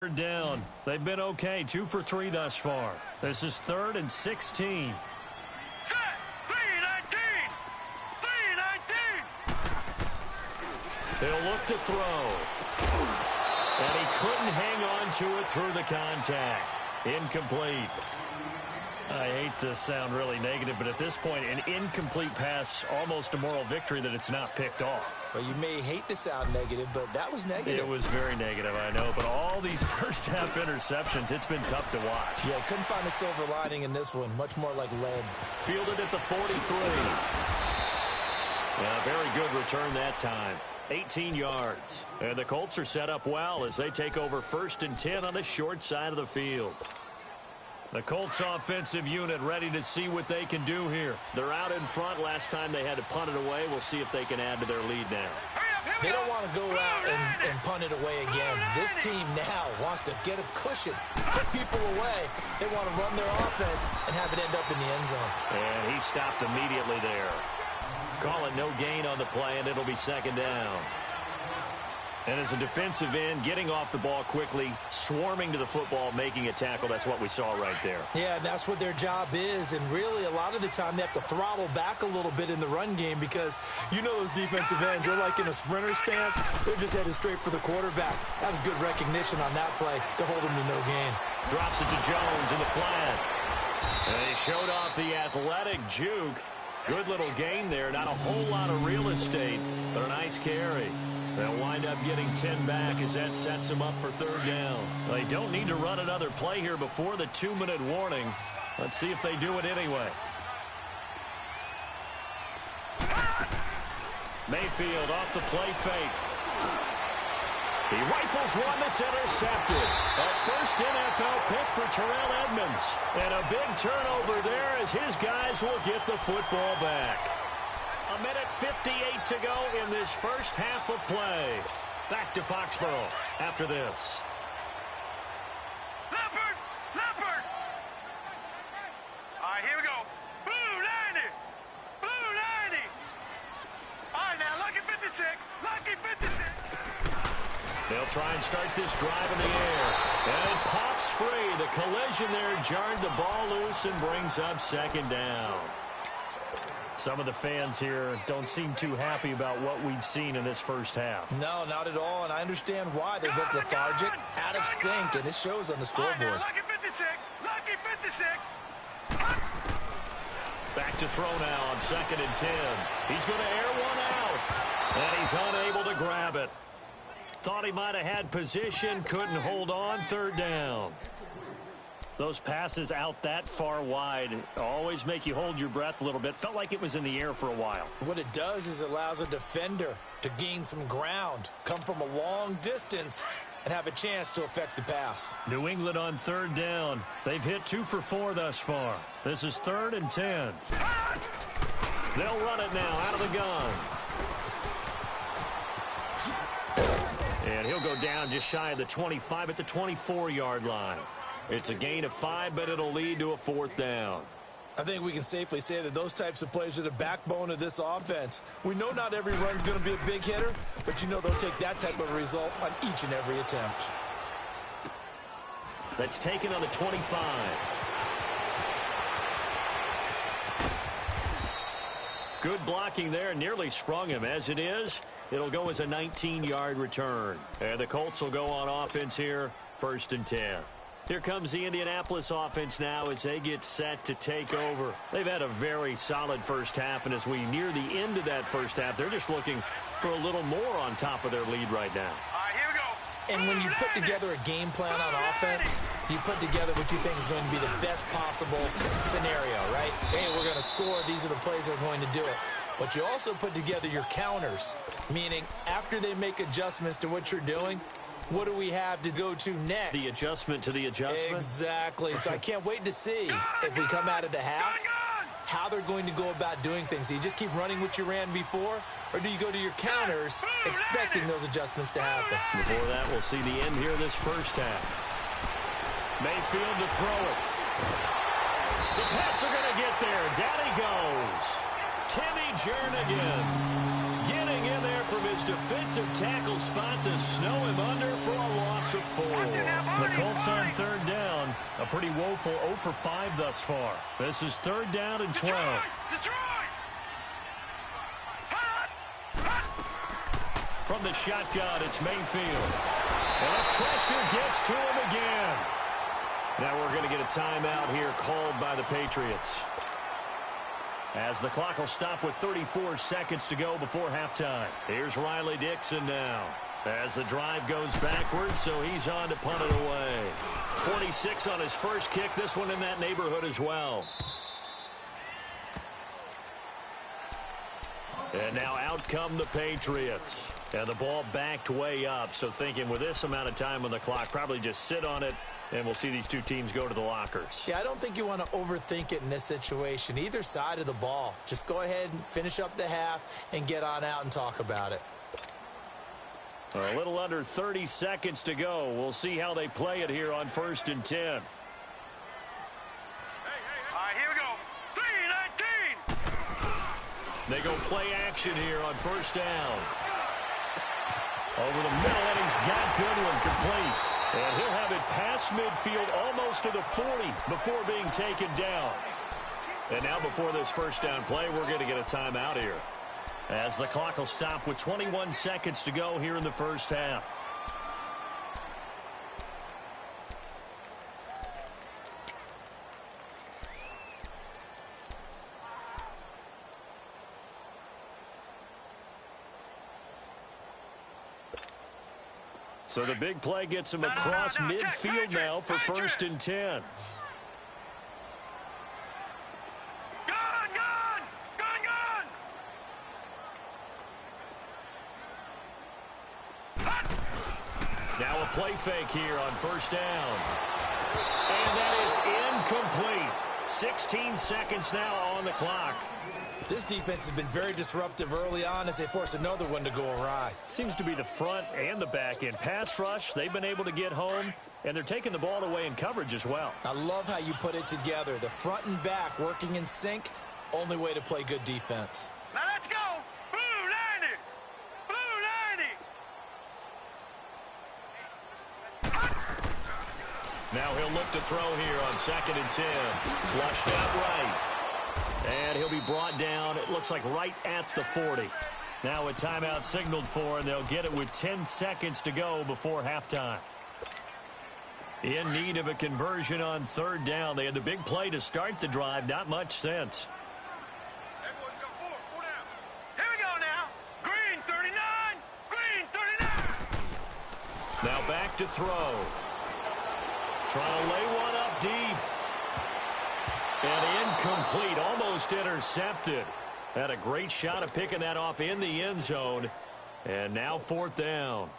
Third down. They've been okay, 2 for 3 thus far. This is 3rd and 16. Set, 3-19. They'll look to throw. And he couldn't hang on to it through the contact. Incomplete. I hate to sound really negative, but at this point, an incomplete pass, almost a moral victory that it's not picked off. Well, you may hate to sound negative, but that was negative. It was very negative, I know, but all these first-half interceptions, it's been tough to watch. Yeah, couldn't find a silver lining in this one. Much more like lead. Fielded at the 43. Yeah, very good return that time. 18 yards. And the Colts are set up well as they take over 1st and 10 on the short side of the field. The Colts offensive unit ready to see what they can do here. They're out in front. Last time they had to punt it away. We'll see if they can add to their lead now. They don't want to go out and punt it away again. This team now wants to get a cushion, put people away. They want to run their offense and have it end up in the end zone. And he stopped immediately there. Call it no gain on the play, and it'll be 2nd down. And as a defensive end, getting off the ball quickly, swarming to the football, making a tackle, that's what we saw right there. Yeah, that's what their job is. And really, a lot of the time, they have to throttle back a little bit in the run game because you know those defensive ends, they're like in a sprinter stance. They're just headed straight for the quarterback. That was good recognition on that play to hold him to no gain. Drops it to Jones in the flat. And he showed off the athletic juke. Good little gain there. Not a whole lot of real estate, but a nice carry. They'll wind up getting 10 back as that sets them up for 3rd down. They don't need to run another play here before the 2-minute warning. Let's see if they do it anyway. Mayfield off the play fake. He rifles one that's intercepted. A first NFL pick for Terrell Edmonds. And a big turnover there as his guys will get the football back. 1:58 to go in this first half of play. Back to Foxborough after this. Leopard! Leopard! All right, here we go. Blue 90! Blue 90! All right, now, Lucky 56. Lucky 56. They'll try and start this drive in the air. And it pops free. The collision there jarred the ball loose and brings up 2nd down. Some of the fans here don't seem too happy about what we've seen in this first half. No, not at all, and I understand why. They look lethargic, out of sync, and it shows on the scoreboard. Lucky 56! Lucky 56! Back to throw now on 2nd and 10. He's going to air one out, and he's unable to grab it. Thought he might have had position, couldn't hold on, 3rd down. Those passes out that far wide always make you hold your breath a little bit. Felt like it was in the air for a while. What it does is it allows a defender to gain some ground, come from a long distance, and have a chance to affect the pass. New England on 3rd down. They've hit 2 for 4 thus far. This is 3rd and 10. They'll run it now out of the gun. And he'll go down just shy of the 25 at the 24-yard line. It's a gain of 5, but it'll lead to a 4th down. I think we can safely say that those types of plays are the backbone of this offense. We know not every run's going to be a big hitter, but you know they'll take that type of result on each and every attempt. That's taken on the 25. Good blocking there, nearly sprung him. As it is, it'll go as a 19-yard return. And the Colts will go on offense here, 1st and 10. Here comes the Indianapolis offense now as they get set to take over. They've had a very solid first half, and as we near the end of that first half, they're just looking for a little more on top of their lead right now. All right, here we go. And when you put together a game plan on offense, you put together what you think is going to be the best possible scenario, right? Hey, we're going to score. These are the plays that are going to do it. But you also put together your counters, meaning after they make adjustments to what you're doing, what do we have to go to next? The adjustment to the adjustment? Exactly. So I can't wait to see if we come out of the half, how they're going to go about doing things. Do you just keep running what you ran before, or do you go to your counters expecting those adjustments to happen? Before that, we'll see the end here of this first half. Mayfield to throw it. The Pats are going to get there. Down he goes. Timmy Jernigan Getting in there from his defensive tackle spot to snow him under for a loss of 4. The Colts on third down. A pretty woeful 0 for 5 thus far. This is third down and 12. Detroit! From the shotgun, it's Mayfield. And the pressure gets to him again. Now we're going to get a timeout here called by the Patriots, as the clock will stop with 34 seconds to go before halftime. Here's Riley Dixon now, as the drive goes backwards, so he's on to punt it away. 46 on his first kick, this one in that neighborhood as well. And now out come the Patriots. And the ball backed way up, so thinking with this amount of time on the clock, probably just sit on it, and we'll see these two teams go to the lockers. Yeah, I don't think you want to overthink it in this situation. Either side of the ball. Just go ahead and finish up the half and get on out and talk about it. A little under 30 seconds to go. We'll see how they play it here on 1st and 10. All right, here we go. 3-19. They go play action here on 1st down. Over the middle, and he's got Goodwin complete. And he'll have it past midfield almost to the 40 before being taken down. And now before this 1st down play, we're going to get a timeout here, as the clock will stop with 21 seconds to go here in the first half. So the big play gets him across midfield now for 1st and 10. Now a play fake here on 1st down. And that is incomplete. 16 seconds now on the clock. This defense has been very disruptive early on as they force another one to go awry. Seems to be the front and the back end. Pass rush, they've been able to get home, and they're taking the ball away in coverage as well. I love how you put it together. The front and back working in sync, only way to play good defense. Now let's go. Blue 90. Blue 90. Now he'll look to throw here on 2nd and 10. Flushed out right. And he'll be brought down, it looks like right at the 40. Now a timeout signaled for, and they'll get it with 10 seconds to go before halftime. In need of a conversion on 3rd down. They had the big play to start the drive, not much sense. Everyone's got 4 down. Here we go now. Green 39. Green 39. Now back to throw. Trying to lay one up deep. And incomplete, almost intercepted. Had a great shot of picking that off in the end zone. And now 4th down.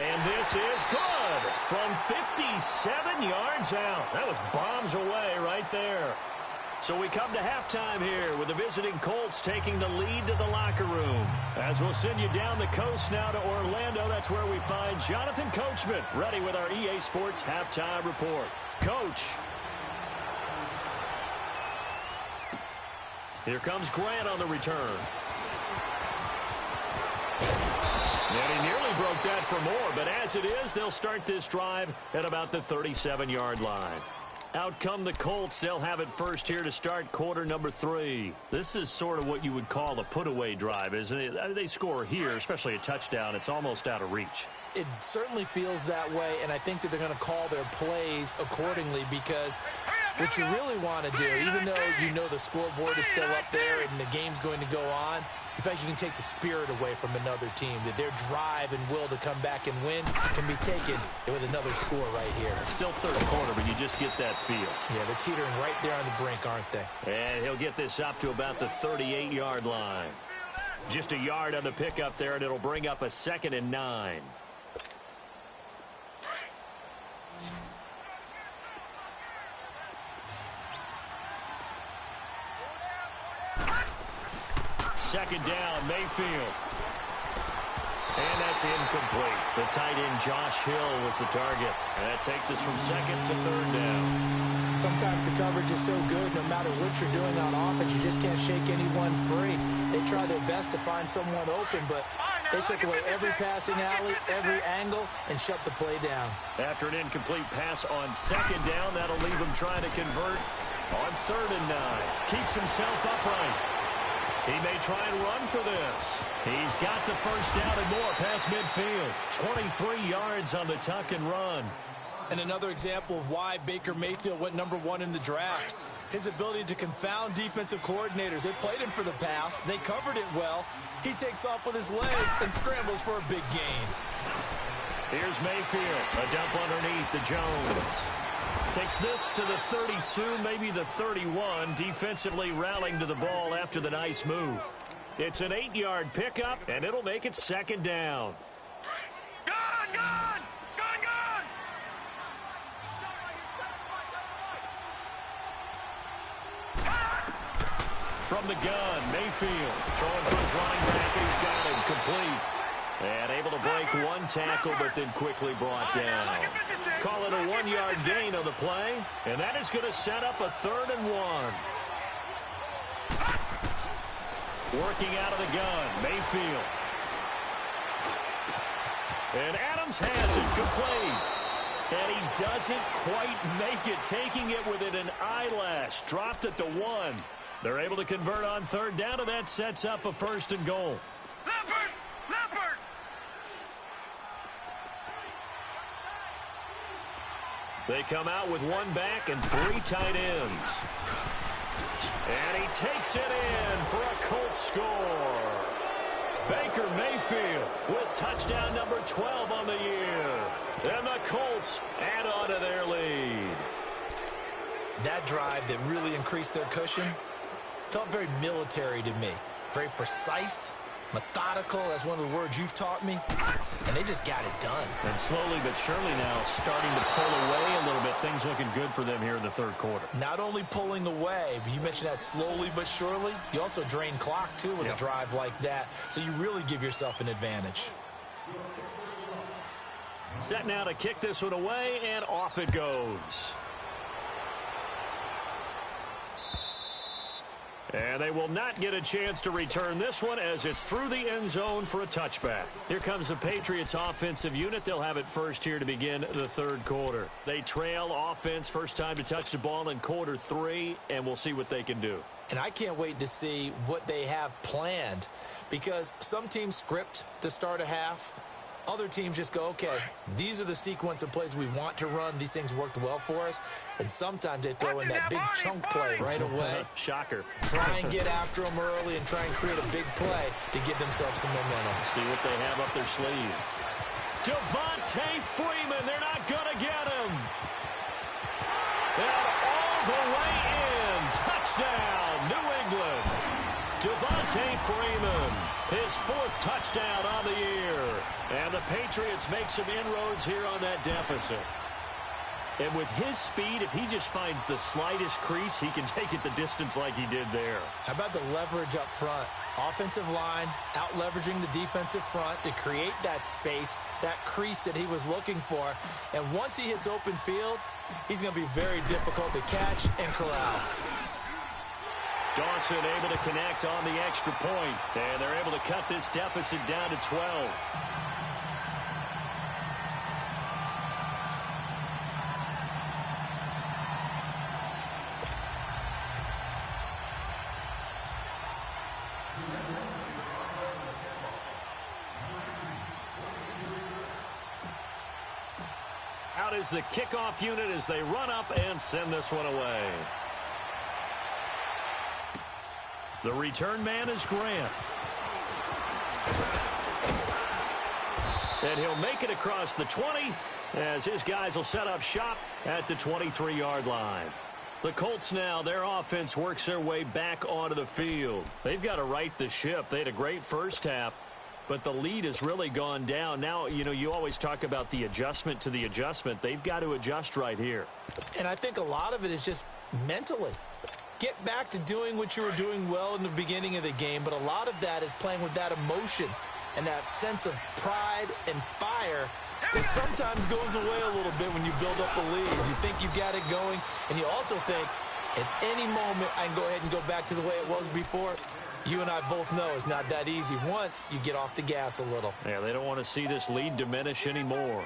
And this is good from 57 yards out. That was bombs away right there. So we come to halftime here with the visiting Colts taking the lead to the locker room. As we'll send you down the coast now to Orlando, that's where we find Jonathan Coachman ready with our EA Sports halftime report. Coach. Here comes Grant on the return. And he nearly broke that for more, but as it is, they'll start this drive at about the 37-yard line. Out come the Colts. They'll have it first here to start quarter number 3. This is sort of what you would call a put-away drive, isn't it? I mean, they score here, especially a touchdown. It's almost out of reach. It certainly feels that way, and I think that they're going to call their plays accordingly, because what you really want to do, even though you know the scoreboard is still up there and the game's going to go on, in fact, you can take the spirit away from another team, that their drive and will to come back and win can be taken with another score right here. Still third quarter, but you just get that feel. Yeah, they're teetering right there on the brink, aren't they? And he'll get this up to about the 38-yard line. Just a yard on the pickup there, and it'll bring up a 2nd and 9. Second down, Mayfield. And that's incomplete. The tight end, Josh Hill, was the target. And that takes us from second to third down. Sometimes the coverage is so good, no matter what you're doing on offense, you just can't shake anyone free. They try their best to find someone open, but they took away every passing alley, every angle, and shut the play down. After an incomplete pass on second down, that'll leave him trying to convert on 3rd and 9. Keeps himself upright. He may try and run for this. He's got the first down and more past midfield. 23 yards on the tuck and run. And another example of why Baker Mayfield went #1 in the draft. His ability to confound defensive coordinators. They played him for the pass. They covered it well. He takes off with his legs and scrambles for a big gain. Here's Mayfield. A dump underneath to Jones. Takes this to the 32, maybe the 31, defensively rallying to the ball after the nice move. It's an 8-yard pickup, and it'll make it 2nd down. Gone, gone! Gone, gone! From the gun, Mayfield throwing for his running back. He's got him complete. And able to break one tackle, but then quickly brought down. Call it a 1-yard gain on the play, and that is going to set up a 3rd and 1. Working out of the gun, Mayfield. And Adams has it, complete. And he doesn't quite make it, taking it within an eyelash. Dropped at the 1. They're able to convert on 3rd down, and that sets up a 1st and goal. Leopard! Leopard! They come out with 1 back and 3 tight ends. And he takes it in for a Colts score. Baker Mayfield with touchdown number 12 on the year. And the Colts add on to their lead. That drive that really increased their cushion felt very military to me. Very precise, methodical, that's one of the words you've taught me. And they just got it done. And slowly but surely now starting to pull away a little bit. Things looking good for them here in the 3rd quarter. Not only pulling away, but you mentioned that slowly but surely. You also drain clock, too, with a drive like that. So you really give yourself an advantage. Set now to kick this one away, and off it goes. And they will not get a chance to return this one as it's through the end zone for a touchback. Here comes the Patriots offensive unit. They'll have it first here to begin the 3rd quarter. They trail offense, first time to touch the ball in quarter 3, and we'll see what they can do. And I can't wait to see what they have planned, because some teams script to start a half. Other teams just go, okay, these are the sequence of plays we want to run. These things worked well for us. And sometimes they throw in that big chunk play right away. Shocker. Try and get after them early and try and create a big play to give themselves some momentum. See what they have up their sleeve. Devontae Freeman, they're not going to get him. And all the way in. Touchdown, New England. Devontae Freeman, his 4th touchdown on the year. And the Patriots make some inroads here on that deficit. And with his speed, if he just finds the slightest crease, he can take it the distance like he did there. How about the leverage up front? Offensive line out-leveraging the defensive front to create that space, that crease that he was looking for. And once he hits open field, he's going to be very difficult to catch and corral. Dawson able to connect on the extra point, and they're able to cut this deficit down to 12. Out is the kickoff unit as they run up and send this one away. The return man is Grant. And he'll make it across the 20 as his guys will set up shop at the 23-yard line. The Colts now, their offense works their way back onto the field. They've got to right the ship. They had a great first half, but the lead has really gone down. Now, you know, you always talk about the adjustment to the adjustment. They've got to adjust right here. And I think a lot of it is just mentally. Get back to doing what you were doing well in the beginning of the game, but a lot of that is playing with that emotion and that sense of pride and fire that sometimes goes away a little bit when you build up the lead. You think you got it going, and you also think, at any moment, I can go ahead and go back to the way it was before. You and I both know it's not that easy once you get off the gas a little. Yeah, they don't want to see this lead diminish anymore.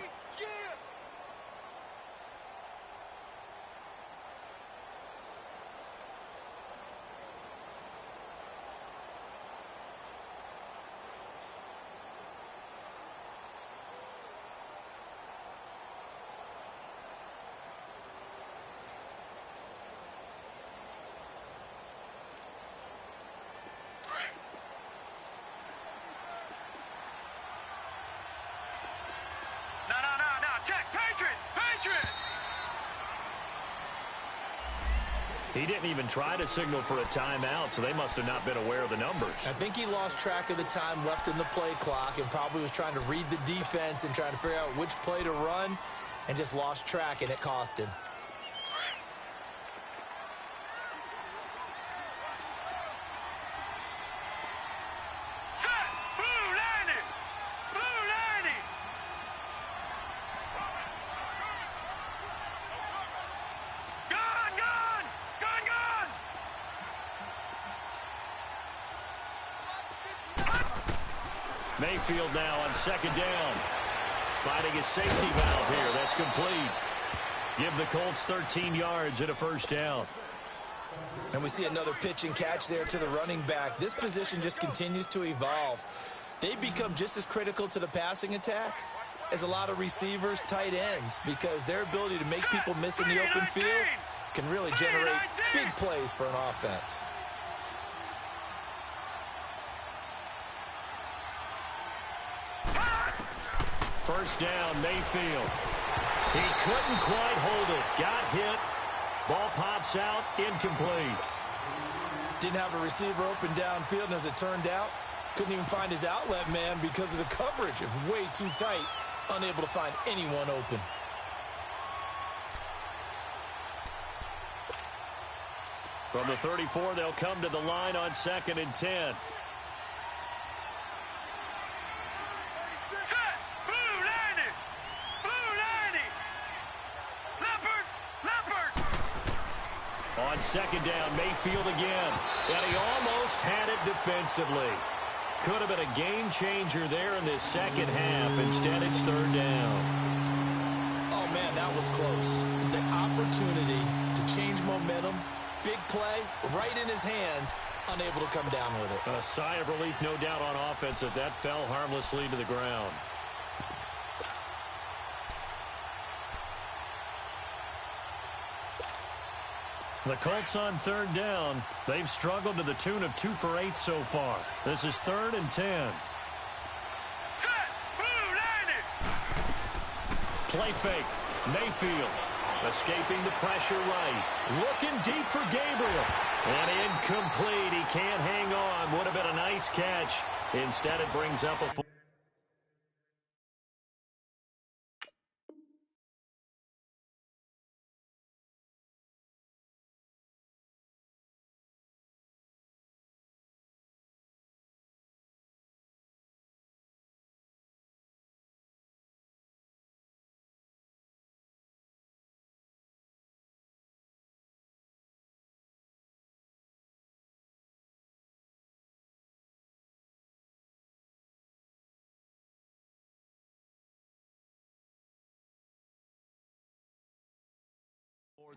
He didn't even try to signal for a timeout, so they must have not been aware of the numbers. I think he lost track of the time left in the play clock and probably was trying to read the defense and trying to figure out which play to run and just lost track, and it cost him. Mayfield now on second down. Finding his safety valve here. That's complete. Give the Colts 13 yards and a first down. And we see another pitch and catch there to the running back. This position just continues to evolve. They become just as critical to the passing attack as a lot of receivers, tight ends, because their ability to make people miss in the open field can really generate big plays for an offense. First down, Mayfield. He couldn't quite hold it. Got hit. Ball pops out, incomplete. Didn't have a receiver open downfield, and as it turned out, couldn't even find his outlet man because of the coverage. It was way too tight, unable to find anyone open. From the 34, they'll come to the line on 2nd and 10. On second down, Mayfield again. And he almost had it defensively. Could have been a game changer there in this second half. Instead, it's third down. Oh, man, that was close. The opportunity to change momentum, big play, right in his hands, unable to come down with it. A sigh of relief, no doubt, on offense if that fell harmlessly to the ground. The Colts on third down. They've struggled to the tune of 2 for 8 so far. This is 3rd and 10. Play fake. Mayfield escaping the pressure right. Looking deep for Gabriel. And incomplete. He can't hang on. Would have been a nice catch. Instead, it brings up a fourth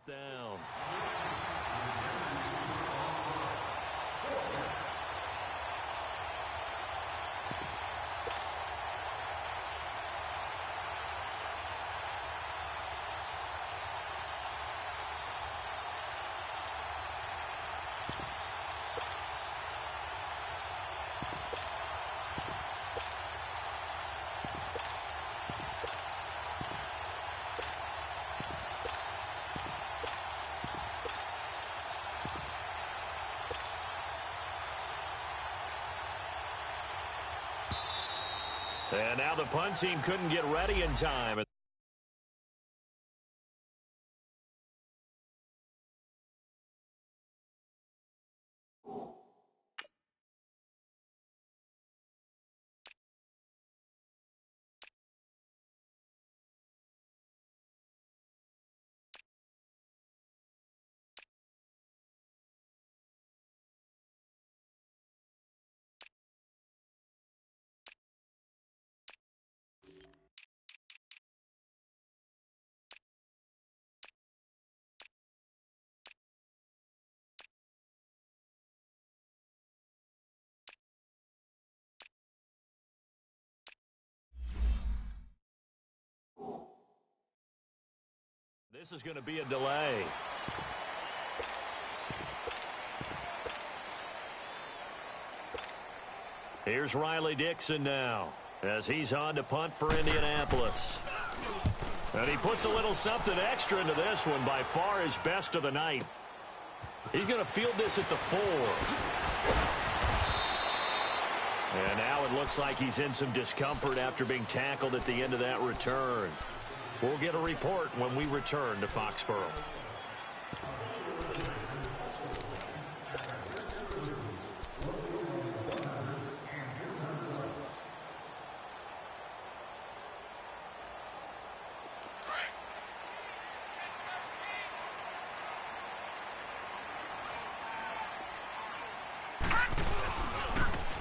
down. And now the punt team couldn't get ready in time. This is going to be a delay. Here's Riley Dixon now as he's on to punt for Indianapolis. And he puts a little something extra into this one, by far his best of the night. He's going to field this at the 4. And now it looks like he's in some discomfort after being tackled at the end of that return. We'll get a report when we return to Foxborough.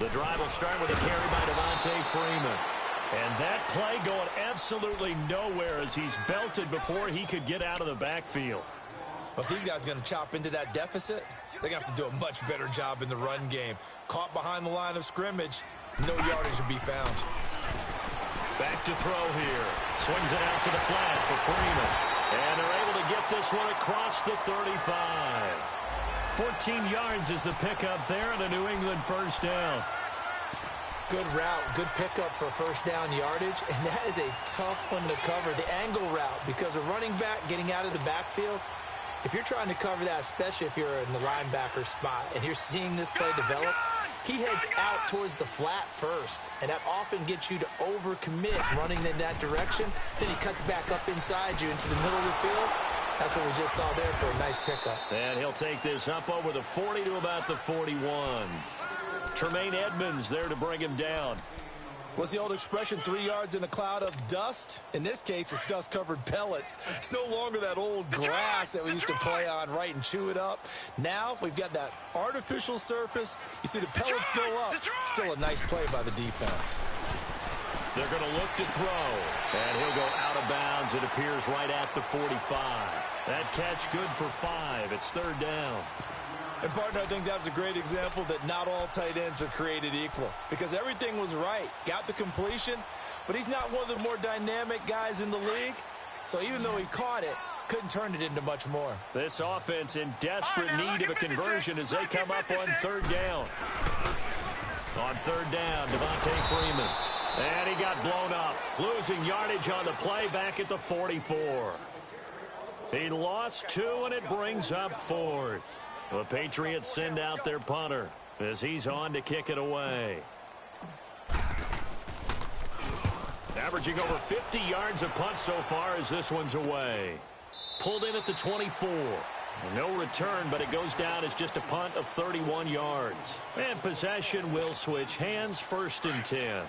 The drive will start with a carry by Devontae Freeman. And that play going absolutely nowhere as he's belted before he could get out of the backfield. But if these guys are going to chop into that deficit, they're going to have to do a much better job in the run game. Caught behind the line of scrimmage, no yardage to be found. Back to throw here. Swings it out to the flat for Freeman. And they're able to get this one across the 35. 14 yards is the pickup there and a New England first down. Good route, good pickup for first down yardage, and that is a tough one to cover, the angle route, because a running back getting out of the backfield, if you're trying to cover that, especially if you're in the linebacker spot and you're seeing this play develop, he heads out towards the flat first, and that often gets you to overcommit running in that direction. Then he cuts back up inside you into the middle of the field. That's what we just saw there for a nice pickup. And he'll take this up over the 40 to about the 41. Tremaine Edmonds there to bring him down. What's the old expression, 3 yards in a cloud of dust? In this case, it's dust-covered pellets. It's no longer that old grass that we used to play on, right, and chew it up. Now we've got that artificial surface. You see the pellets go up. Still a nice play by the defense. They're going to look to throw. And he'll go out of bounds, it appears, right at the 45. That catch good for 5. It's third down. And, partner, I think that was a great example that not all tight ends are created equal, because everything was right. Got the completion, but he's not one of the more dynamic guys in the league. So even though he caught it, couldn't turn it into much more. This offense in desperate need of a conversion as they come up on third down. On third down, Devontae Freeman. And he got blown up. Losing yardage on the play back at the 44. He lost 2, and it brings up 4th. The Patriots send out their punter as he's on to kick it away. Averaging over 50 yards a punt so far as this one's away. Pulled in at the 24. No return, but it goes down as just a punt of 31 yards. And possession will switch hands, 1st and 10.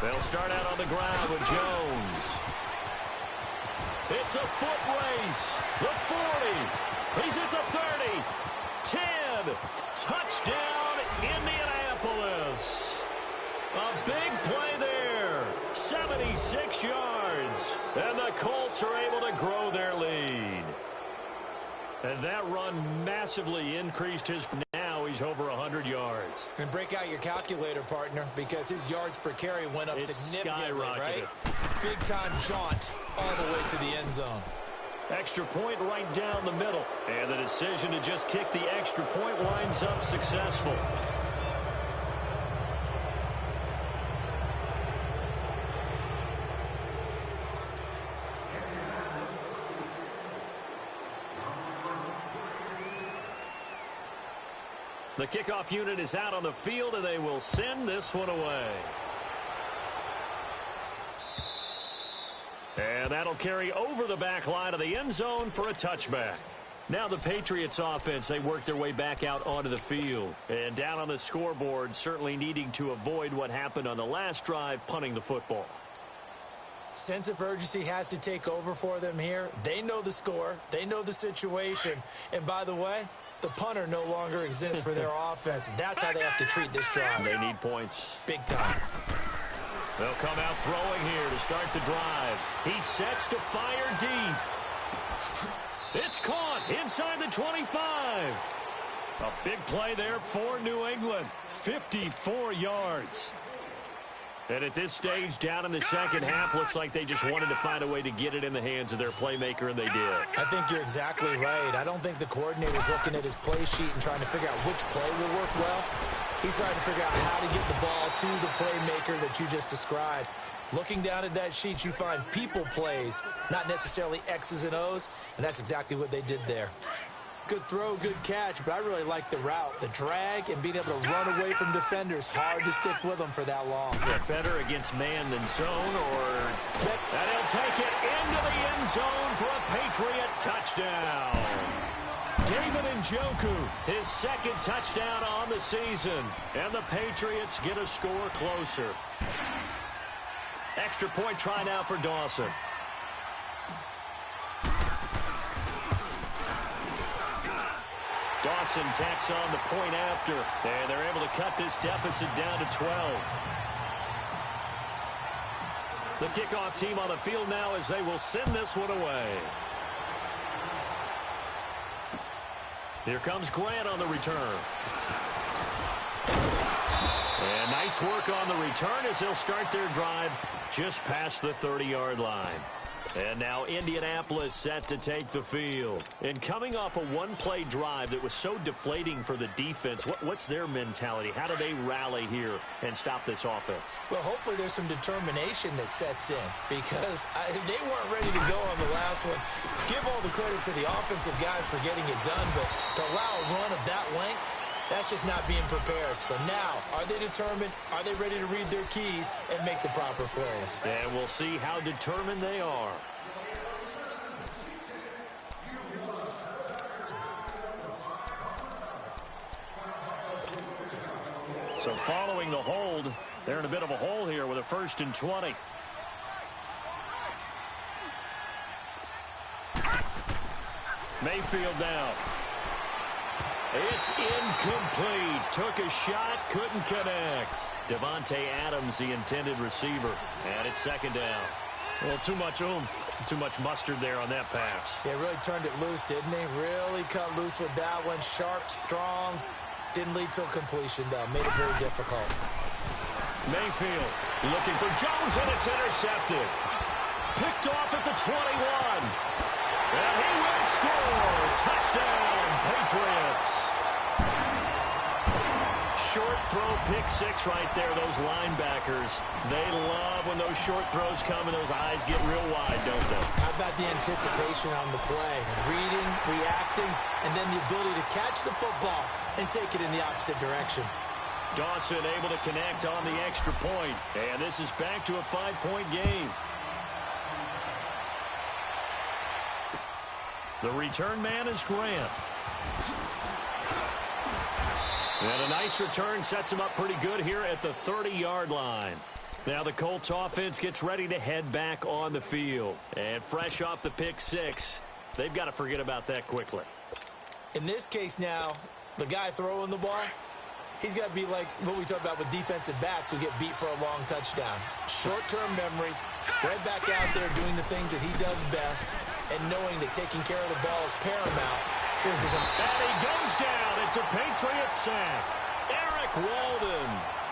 They'll start out on the ground with Jones. It's a foot race. The 40. He's at the 30. 10. Touchdown, Indianapolis. A big play there. 76 yards. And the Colts are able to grow their lead. And that run massively increased his... Now he's over 100 yards. And break out your calculator, partner, because his yards per carry went up significantly, right? Big-time jaunt all the way to the end zone. Extra point right down the middle. And the decision to just kick the extra point winds up successful. The kickoff unit is out on the field, and they will send this one away. And that'll carry over the back line of the end zone for a touchback. Now the Patriots offense, they work their way back out onto the field. And down on the scoreboard, certainly needing to avoid what happened on the last drive, punting the football. Sense of urgency has to take over for them here. They know the score. They know the situation. And by the way, the punter no longer exists for their offense. That's how they have to treat this drive. They need points. Big time. They'll come out throwing here to start the drive. He sets to fire deep. It's caught inside the 25. A big play there for New England. 54 yards. And at this stage, down in the second half, looks like they just wanted to find a way to get it in the hands of their playmaker, and they did. I think you're exactly right. I don't think the coordinator's looking at his play sheet and trying to figure out which play will work well. He's trying to figure out how to get the ball to the playmaker that you just described. Looking down at that sheet, you find people plays, not necessarily X's and O's, and that's exactly what they did there. Good throw, good catch, but I really like the route. The drag and being able to run away from defenders. Hard to stick with them for that long. Yeah, better against man than zone, or... And he'll take it into the end zone for a Patriot touchdown. David Njoku, his second touchdown on the season. And the Patriots get a score closer. Extra point try now for Dawson. Dawson tacks on the point after, and they're able to cut this deficit down to 12. The kickoff team on the field now as they will send this one away. Here comes Grant on the return. And nice work on the return as they'll start their drive just past the 30-yard line. And now Indianapolis set to take the field. And coming off a one-play drive that was so deflating for the defense, what's their mentality? How do they rally here and stop this offense? Well, hopefully there's some determination that sets in because they weren't ready to go on the last one. Give all the credit to the offensive guys for getting it done, but to allow a run of that length, that's just not being prepared. So now, are they determined? Are they ready to read their keys and make the proper plays? And we'll see how determined they are. So following the hold, they're in a bit of a hole here with a 1st and 20. Mayfield now. It's incomplete. Took a shot, couldn't connect. Devontae Adams, the intended receiver. And it's 2nd down. Well, too much oomph, too much mustard there on that pass. Yeah, really turned it loose, didn't he? Really cut loose with that one. Sharp, strong. Didn't lead to a completion, though. Made it very difficult. Mayfield looking for Jones, and it's intercepted. Picked off at the 21. And he will score. Touchdown, Patriots. Short throw, pick 6 right there. Those linebackers, they love when those short throws come and those eyes get real wide, don't they? How about the anticipation on the play? Reading, reacting, and then the ability to catch the football and take it in the opposite direction. Dawson able to connect on the extra point. And this is back to a 5-point game. The return man is Grant. And a nice return sets him up pretty good here at the 30-yard line. Now the Colts offense gets ready to head back on the field. And fresh off the pick 6, they've got to forget about that quickly. In this case now, the guy throwing the ball, he's got to be like what we talked about with defensive backs who get beat for a long touchdown. Short-term memory, right back out there doing the things that he does best, and knowing that taking care of the ball is paramount. Here's his own. And he goes down. It's a Patriot sack. Eric Walden.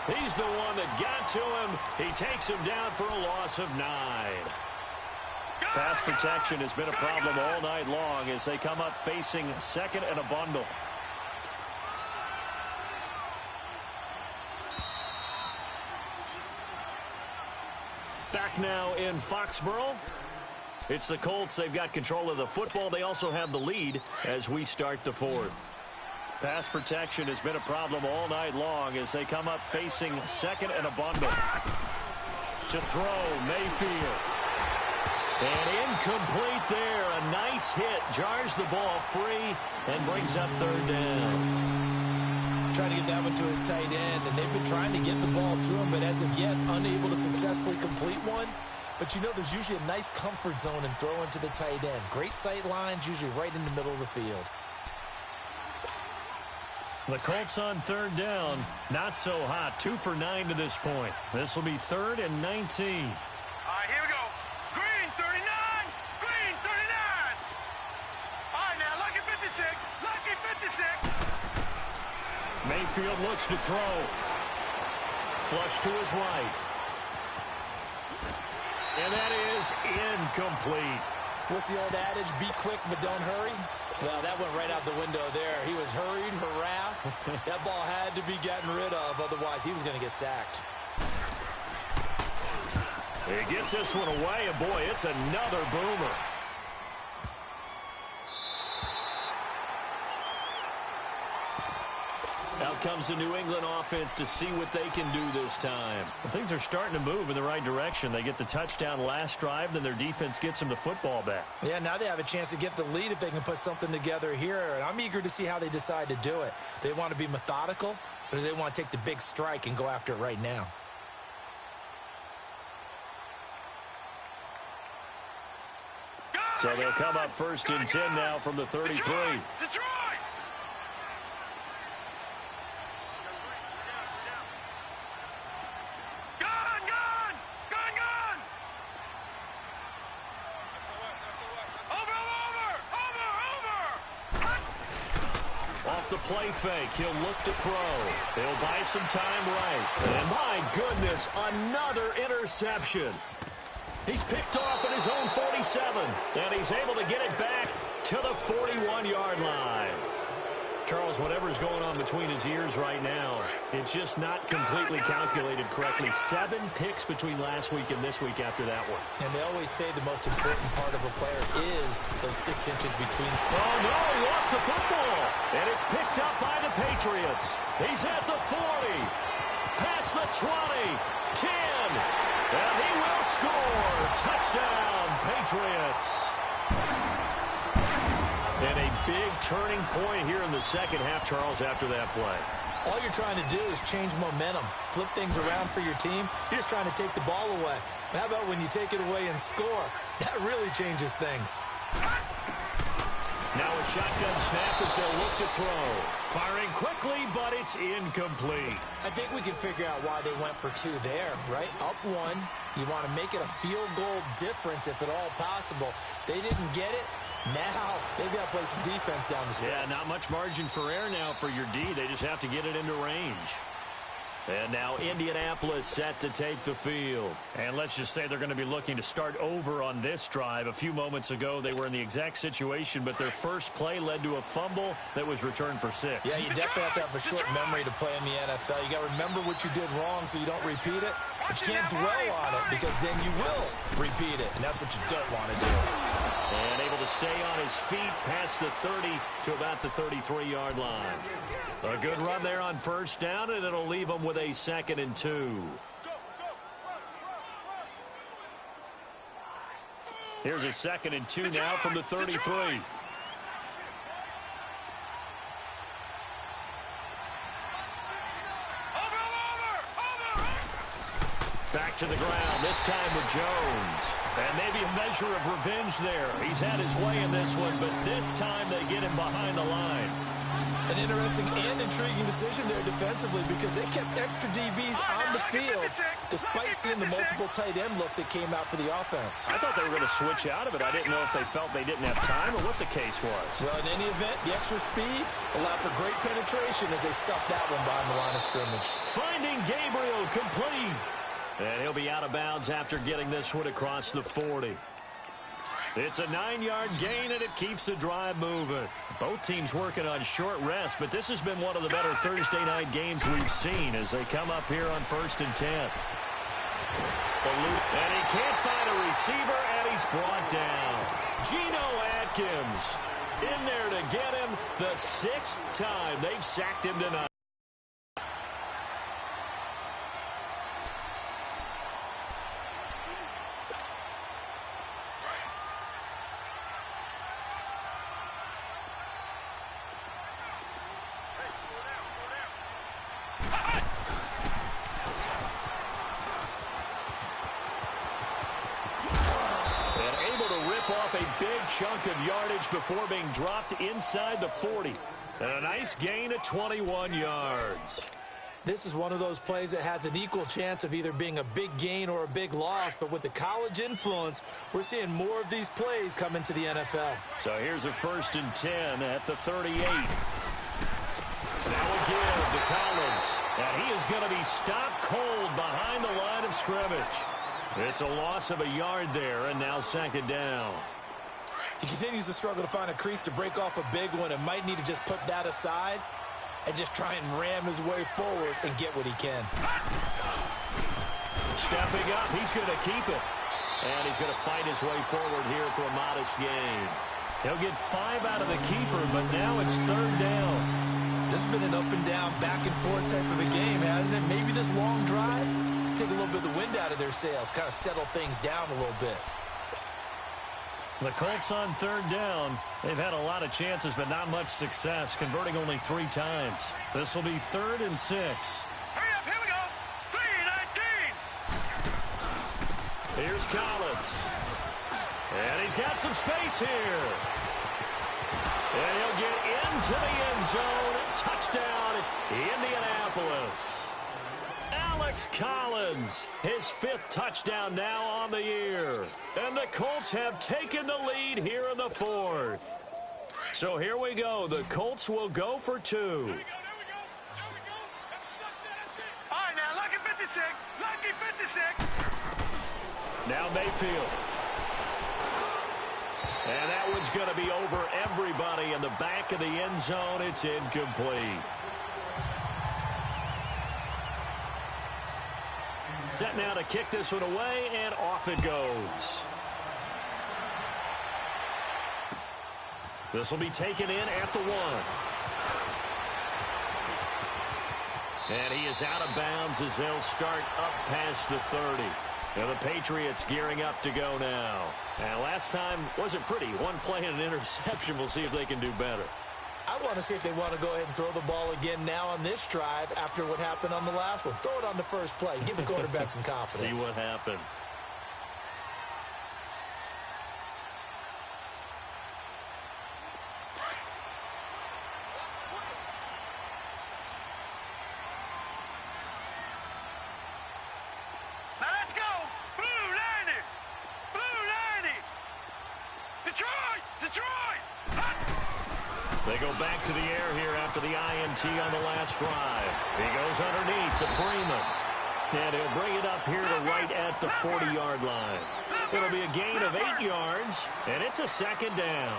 He's the one that got to him. He takes him down for a loss of 9. Pass protection has been a problem all night long as they come up facing 2nd and a bundle. Back now in Foxborough. It's the Colts. They've got control of the football. They also have the lead as we start the 4th. Pass protection has been a problem all night long as they come up facing 2nd and a bundle. To throw, Mayfield. And incomplete there. A nice hit. Jars the ball free and brings up 3rd down. Trying to get that one to his tight end, and they've been trying to get the ball to him, but as of yet, unable to successfully complete one. But you know there's usually a nice comfort zone in throwing to the tight end. Great sight lines, usually right in the middle of the field. The Colts on third down. Not so hot. 2 for 9 to this point. This will be 3rd and 19. All right, here we go. Green 39. Green 39. All right, now, lucky 56. Lucky 56. Mayfield looks to throw. Flush to his right. And that is incomplete. What's the old adage? Be quick, but don't hurry. Well, that went right out the window there. He was hurried, harassed. That ball had to be gotten rid of. Otherwise, he was going to get sacked. He gets this one away, and boy, it's another boomer. Out comes the New England offense to see what they can do this time. Well, things are starting to move in the right direction. They get the touchdown last drive, then their defense gets them the football back. Yeah, now they have a chance to get the lead if they can put something together here. And I'm eager to see how they decide to do it. They want to be methodical, or do they want to take the big strike and go after it right now? So they'll come up 1st and 10 now from the 33. Detroit! The play fake. He'll look to throw. He'll buy some time right. And my goodness, another interception. He's picked off at his own 47. And he's able to get it back to the 41-yard line. Charles, whatever's going on between his ears right now, it's just not completely calculated correctly. 7 picks between last week and this week after that one. And they always say the most important part of a player is those 6 inches between. Oh, no, he lost the football. And it's picked up by the Patriots. He's at the 40. Past the 20. 10. And he will score. Touchdown, Patriots. And a big turning point here in the second half, Charles, after that play. All you're trying to do is change momentum, flip things around for your team. You're just trying to take the ball away. How about when you take it away and score? That really changes things. Now a shotgun snap as they'll look to throw. Firing quickly, but it's incomplete. I think we can figure out why they went for 2 there, right? Up 1. You want to make it a field goal difference if at all possible. They didn't get it. Now, they've got to play some defense down the stretch. Yeah, not much margin for error now for your D. They just have to get it into range. And now Indianapolis set to take the field. And let's just say they're going to be looking to start over on this drive. A few moments ago, they were in the exact situation, but their first play led to a fumble that was returned for 6. Yeah, you definitely have to have a short memory to play in the NFL. You got to remember what you did wrong so you don't repeat it. But you can't dwell on it because then you will repeat it, and that's what you don't want to do. And able to stay on his feet past the 30 to about the 33-yard line. A good run there on 1st down, and it'll leave them with a 2nd and 2. Here's a 2nd and 2 now from the 33. Back to the ground, this time with Jones. And maybe a measure of revenge there. He's had his way in this one, but this time they get him behind the line. An interesting and intriguing decision there defensively because they kept extra DBs on the field despite seeing the multiple tight end look that came out for the offense. I thought they were going to switch out of it. I didn't know if they felt they didn't have time or what the case was. Well, in any event, the extra speed allowed for great penetration as they stuffed that one behind the line of scrimmage. Finding Gabriel complete. And he'll be out of bounds after getting this one across the 40. It's a 9-yard gain, and it keeps the drive moving. Both teams working on short rest, but this has been one of the better Thursday night games we've seen as they come up here on 1st and 10. And he can't find a receiver, and he's brought down. Geno Atkins in there to get him the 6th time they've sacked him tonight. Chunk of yardage before being dropped inside the 40. And a nice gain of 21 yards. This is one of those plays that has an equal chance of either being a big gain or a big loss, but with the college influence, we're seeing more of these plays come into the NFL. So here's a 1st and 10 at the 38. Now we'll give to Collins, and he is going to be stopped cold behind the line of scrimmage. It's a loss of a yard there, and now 2nd down. He continues to struggle to find a crease to break off a big one and might need to just put that aside and just try and ram his way forward and get what he can. Stepping up, he's going to keep it. And he's going to fight his way forward here for a modest gain. He'll get 5 out of the keeper, but now it's 3rd down. This has been an up and down, back and forth type of a game, hasn't it? Maybe this long drive, take a little bit of the wind out of their sails, kind of settle things down a little bit. The Colts on 3rd down. They've had a lot of chances, but not much success, converting only 3 times. This will be 3rd and 6. Hurry up, here we go. 3-19. Here's Collins. And he's got some space here. And he'll get into the end zone. Touchdown, Indianapolis. Alex Collins, his 5th touchdown now on the year. And the Colts have taken the lead here in the 4th. So here we go. The Colts will go for 2. There we go. All right, now, lucky 56. Lucky 56. Now Mayfield. And that one's going to be over everybody in the back of the end zone. It's incomplete. Set now to kick this one away, and off it goes. This will be taken in at the 1. And he is out of bounds as they'll start up past the 30. Now the Patriots gearing up to go now. And last time wasn't pretty. 1 play and an interception. We'll see if they can do better. I want to see if they want to go ahead and throw the ball again now on this drive after what happened on the last one. Throw it on the first play. Give the quarterback some confidence. See what happens. Now let's go. Blue 90. Blue 90. Detroit. They go back to the air here after the INT on the last drive. He goes underneath to Freeman. And he'll bring it up here to right at the 40-yard line. It'll be a gain of 8 yards, and it's a 2nd down.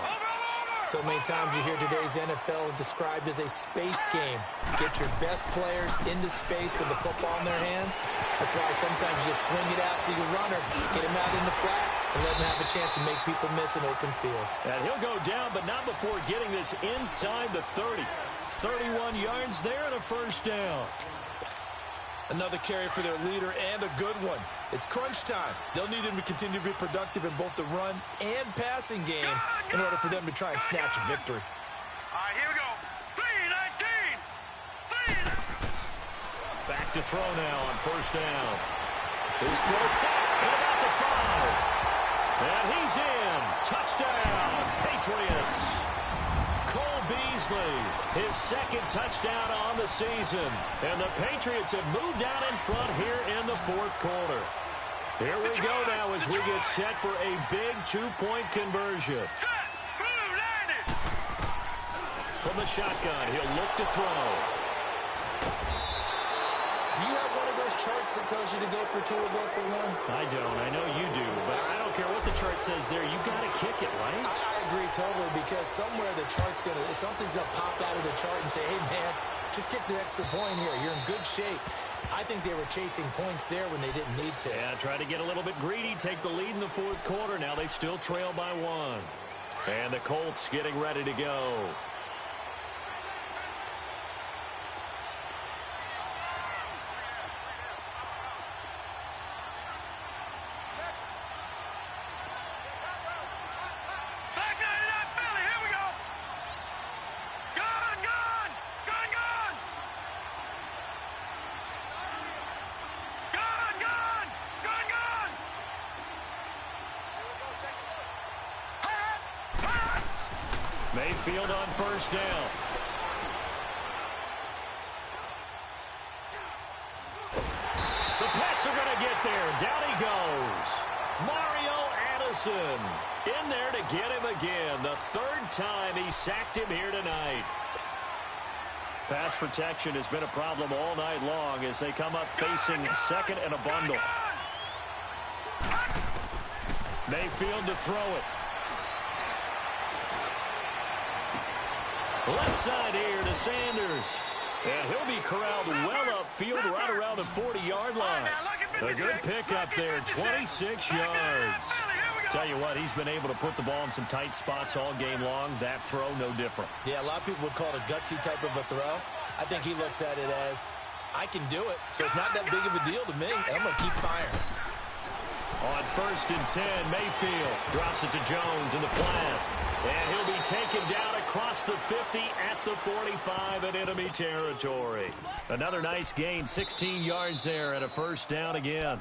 So many times you hear today's NFL described as a space game. Get your best players into space with the football in their hands. That's why sometimes you just swing it out to your runner, get him out in the flat, and let him have a chance to make people miss an open field. And he'll go down, but not before getting this inside the 30. 31 yards there and a 1st down. Another carry for their leader and a good one. It's crunch time. They'll need him to continue to be productive in both the run and passing game in order for them to try and snatch a victory. All right, here we go. 3-19. Back to throw now on 1st down. His throw at about the 5. And he's in. Touchdown, Patriots. Cole Beasley, his 2nd touchdown on the season. And the Patriots have moved out in front here in the 4th quarter. Here we go now as we get set for a big 2-point conversion. From the shotgun, he'll look to throw. Do you have one of those charts that tells you to go for 2 or go for 1? I don't. I know you do. But I don't care what the chart says there. You've got to kick it, right? I agree totally, because somewhere the chart's going to, something's going to pop out of the chart and say, hey, man, just kick the extra point here. You're in good shape. I think they were chasing points there when they didn't need to. Yeah, try to get a little bit greedy, take the lead in the 4th quarter. Now they still trail by 1. And the Colts getting ready to go. Mayfield on 1st down. Colts are going to get there. Down he goes. Mario Addison in there to get him again. The third time he sacked him here tonight. Pass protection has been a problem all night long as they come up facing second and a bundle. Mayfield to throw it. Left side here to Sanders. And he'll be corralled well upfield right around the 40-yard line. A good pickup there, 26 yards. Tell you what, he's been able to put the ball in some tight spots all game long. That throw, no different. Yeah, a lot of people would call it a gutsy type of a throw. I think he looks at it as, I can do it, so it's not that big of a deal to me, and I'm going to keep firing. On 1st and 10, Mayfield drops it to Jones in the flat. And he'll be taken down across the 50 at the 45 in enemy territory. Another nice gain, 16 yards there and a first down again.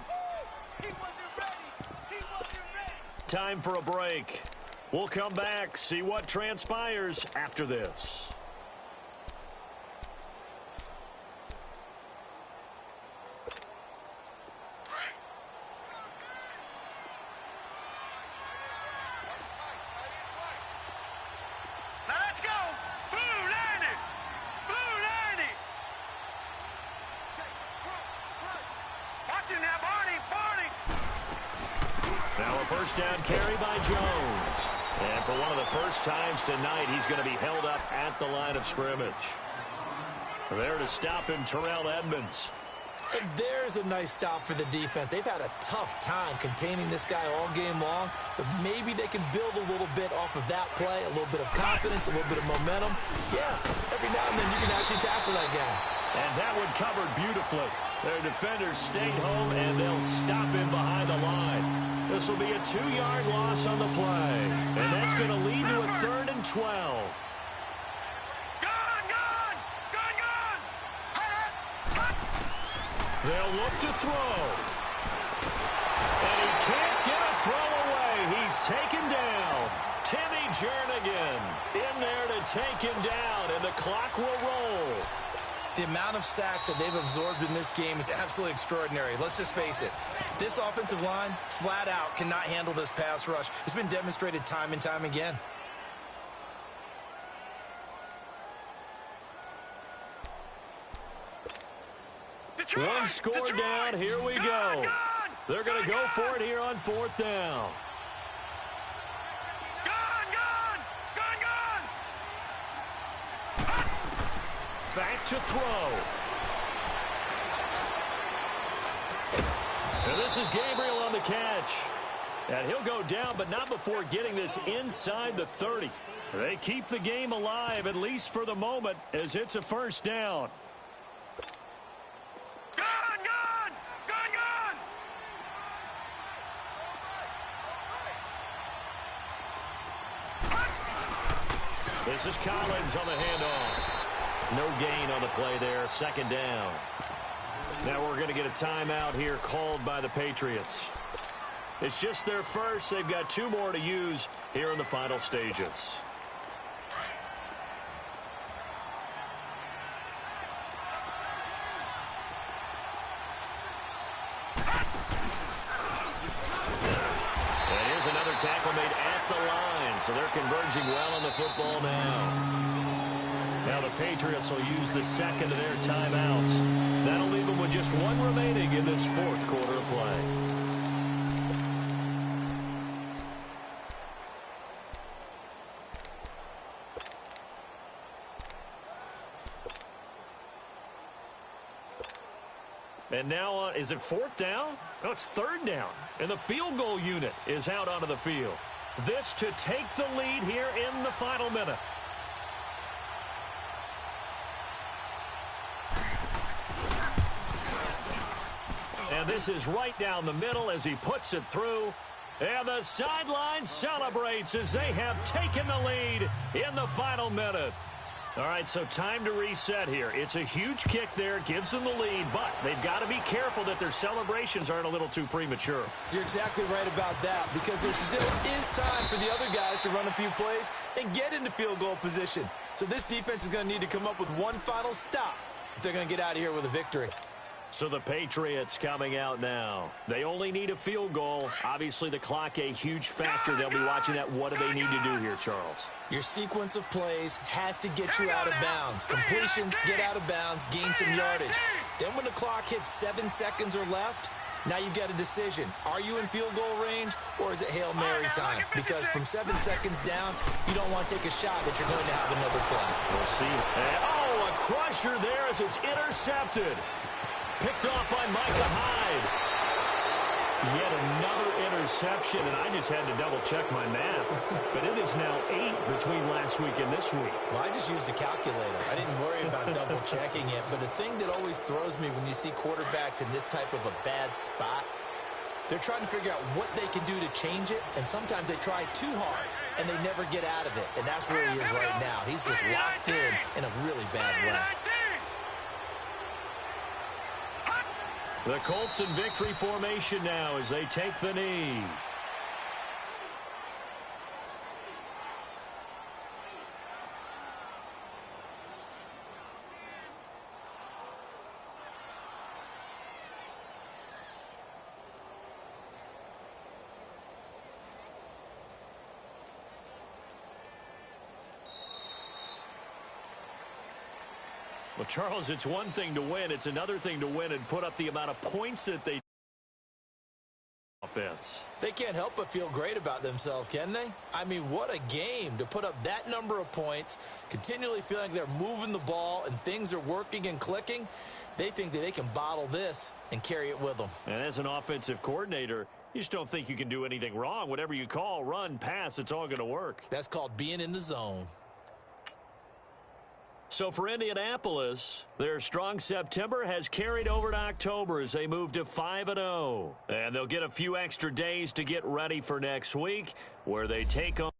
Time for a break. We'll come back, see what transpires after this. First down carry by Jones. And for one of the first times tonight, he's going to be held up at the line of scrimmage. There to stop him, Terrell Edmonds. And there's a nice stop for the defense. They've had a tough time containing this guy all game long, but maybe they can build a little bit off of that play, a little bit of confidence, a little bit of momentum. Yeah, every now and then you can actually tackle that guy. And that one covered beautifully. Their defenders stayed home, and they'll stop him behind the line. This will be a 2-yard loss on the play, and that's going to lead to a 3rd and 12. They'll look to throw. And he can't get a throw away. He's taken down. Timmy Jernigan in there to take him down, and the clock will roll. The amount of sacks that they've absorbed in this game is absolutely extraordinary. Let's just face it. This offensive line, flat out, cannot handle this pass rush. It's been demonstrated time and time again. Detroit, one score Detroit, down. Here we go. They're going to go for it here on 4th down. Back to throw. And this is Gabriel on the catch. And he'll go down, but not before getting this inside the 30. They keep the game alive, at least for the moment, as it's a first down. This is Collins on the handoff. No gain on the play there, 2nd down. Now we're going to get a timeout here called by the Patriots. It's just their first. They've got 2 more to use here in the final stages. And here's another tackle made at the line, so they're converging well on the football now. Now the Patriots will use the 2nd of their timeouts. That'll leave them with just 1 remaining in this 4th quarter of play. And now, is it 4th down? No, it's 3rd down. And the field goal unit is out onto the field. This to take the lead here in the final minute. And this is right down the middle as he puts it through. And the sideline celebrates as they have taken the lead in the final minute. All right, so time to reset here. It's a huge kick there, gives them the lead, but they've got to be careful that their celebrations aren't a little too premature. You're exactly right about that, because there still is time for the other guys to run a few plays and get into field goal position. So this defense is going to need to come up with one final stop if they're going to get out of here with a victory. So the Patriots coming out now. They only need a field goal. Obviously, the clock a huge factor. They'll be watching that. What do they need to do here, Charles? Your sequence of plays has to get you out of bounds. Completions, get out of bounds, gain some yardage. Then when the clock hits 7 seconds or left, now you've got a decision. Are you in field goal range, or is it Hail Mary time? Because from 7 seconds down, you don't want to take a shot that you're going to have another play. We'll see. And, a crusher there as it's intercepted. Picked off by Micah Hyde. Yet another interception, and I just had to double-check my math. But it is now 8 between last week and this week. Well, I just used a calculator. I didn't worry about double-checking it. But the thing that always throws me when you see quarterbacks in this type of a bad spot, they're trying to figure out what they can do to change it, and sometimes they try too hard, and they never get out of it. And that's where he is right now. He's just locked in a really bad way. The Colts in victory formation now as they take the knee. Well, Charles, it's one thing to win. It's another thing to win and put up the amount of points that they offense. They can't help but feel great about themselves, can they? I mean, what a game to put up that number of points, continually feeling they're moving the ball and things are working and clicking. They think that they can bottle this and carry it with them. And as an offensive coordinator, you just don't think you can do anything wrong. Whatever you call, run, pass, it's all going to work. That's called being in the zone. So for Indianapolis, their strong September has carried over to October as they move to 5-0. And they'll get a few extra days to get ready for next week, where they take on